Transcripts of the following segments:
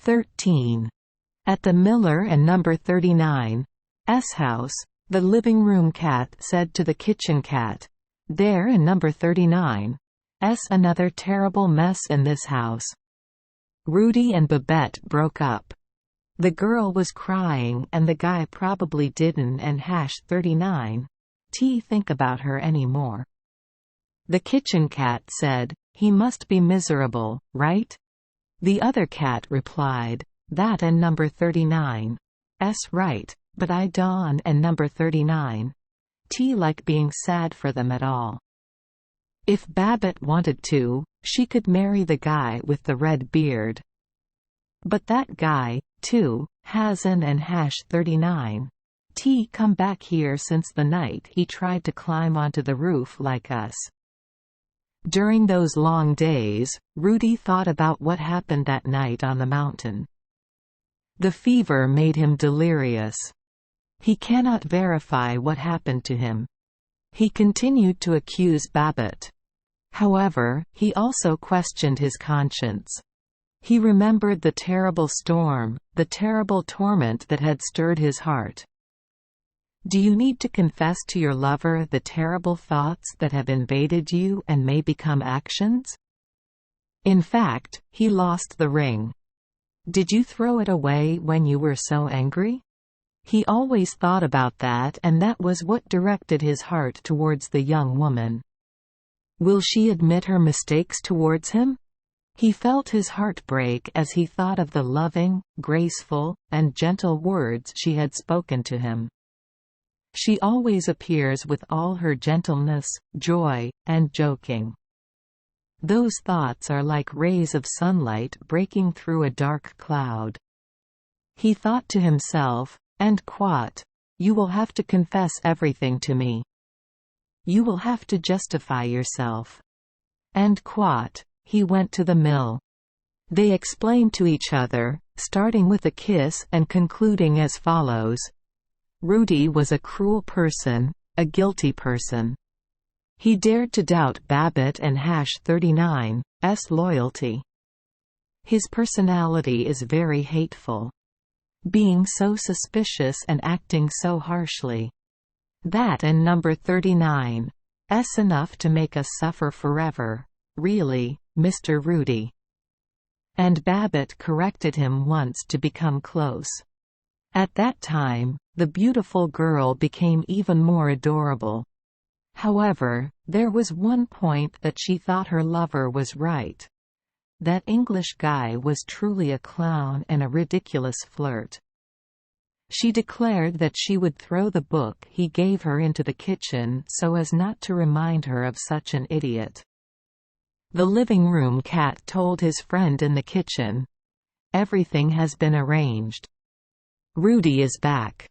13. At the Miller and number 39's house, the living room cat said to the kitchen cat, "There in number 39's another terrible mess in this house." Rudy and Babette broke up. The girl was crying and the guy probably didn't and #39 think about her anymore. The kitchen cat said, "He must be miserable, right?" The other cat replied, "That and number 39's right, but I don't and number 39's like being sad for them at all." If Babette wanted to, she could marry the guy with the red beard. But that guy, too, hasn't and #39's come back here since the night he tried to climb onto the roof like us. During those long days, Rudy thought about what happened that night on the mountain. The fever made him delirious. He cannot verify what happened to him. He continued to accuse Babette. However, he also questioned his conscience. He remembered the terrible storm, the terrible torment that had stirred his heart. Do you need to confess to your lover the terrible thoughts that have invaded you and may become actions? In fact, he lost the ring. Did you throw it away when you were so angry? He always thought about that, and that was what directed his heart towards the young woman. Will she admit her mistakes towards him? He felt his heart break as he thought of the loving, graceful, and gentle words she had spoken to him. She always appears with all her gentleness, joy, and joking. Those thoughts are like rays of sunlight breaking through a dark cloud. He thought to himself, and quote, "You will have to confess everything to me. You will have to justify yourself." And quote. He went to the mill. They explained to each other, starting with a kiss and concluding as follows. Rudy was a cruel person, a guilty person. He dared to doubt Babette and #39's loyalty. His personality is very hateful. Being so suspicious and acting so harshly. That and number 39's enough to make us suffer forever. Really, Mr. Rudy. And Babette corrected him once to become close. At that time, the beautiful girl became even more adorable. However, there was one point that she thought her lover was right. That English guy was truly a clown and a ridiculous flirt. She declared that she would throw the book he gave her into the kitchen so as not to remind her of such an idiot. The living room cat told his friend in the kitchen, "Everything has been arranged. Rudy is back."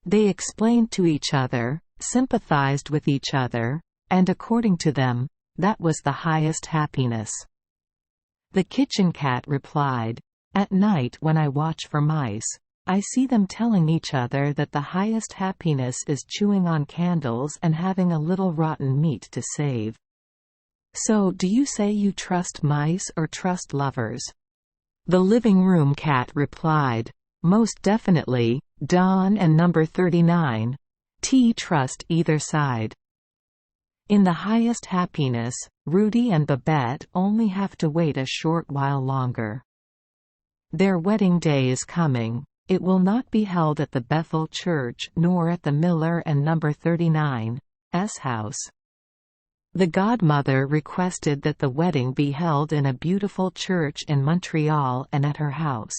They explained to each other, sympathized with each other, and according to them, that was the highest happiness. The kitchen cat replied, "At night when I watch for mice, I see them telling each other that the highest happiness is chewing on candles and having a little rotten meat to save." So do you say you trust mice or trust lovers? The living room cat replied, "Most definitely, Don and number 39's trust either side." In the highest happiness, Rudy and Babette only have to wait a short while longer. Their wedding day is coming. It will not be held at the Bethel Church nor at the Miller and number 39's house. The godmother requested that the wedding be held in a beautiful church in Montreal and at her house.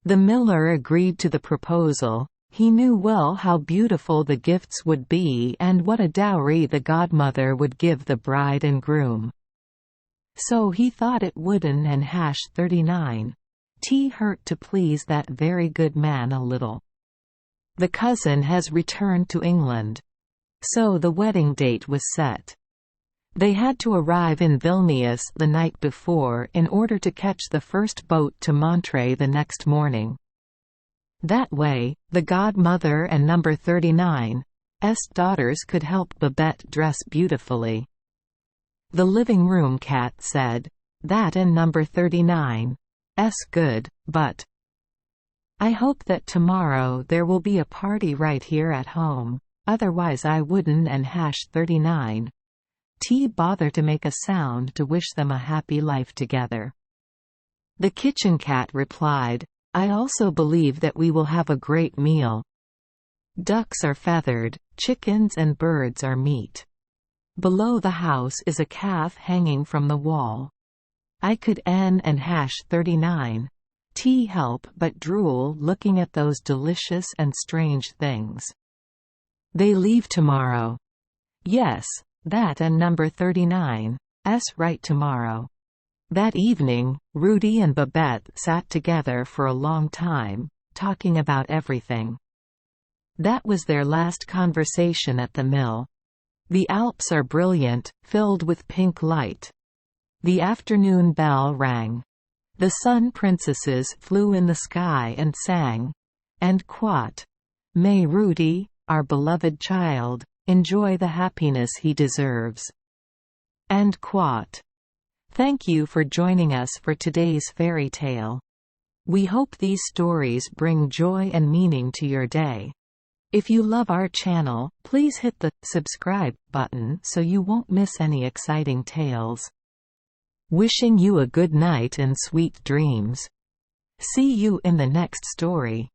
The miller agreed to the proposal. He knew well how beautiful the gifts would be and what a dowry the godmother would give the bride and groom. So he thought it wouldn't and #39's hurt to please that very good man a little. The cousin has returned to England. So the wedding date was set. They had to arrive in Vilnius the night before in order to catch the first boat to Montreux the next morning. That way, the godmother and number 39's daughters could help Babette dress beautifully. The living room cat said, "That and number 39's good, but I hope that tomorrow there will be a party right here at home, otherwise I wouldn't and #39 bother to make a sound to wish them a happy life together. The kitchen cat replied, I also believe that we will have a great meal. Ducks are feathered, chickens and birds are meat. Below the house is a calf hanging from the wall. I could N and #39 help but drool looking at those delicious and strange things. They leave tomorrow. Yes, that and #39 right tomorrow. That evening, Rudy and Babette sat together for a long time, talking about everything. That was their last conversation at the mill. The Alps are brilliant, filled with pink light. The afternoon bell rang. The sun princesses flew in the sky and sang. And quote, May Rudy, our beloved child, enjoy the happiness he deserves. End quote. Thank you for joining us for today's fairy tale. We hope these stories bring joy and meaning to your day. If you love our channel, please hit the subscribe button so you won't miss any exciting tales. Wishing you a good night and sweet dreams. See you in the next story.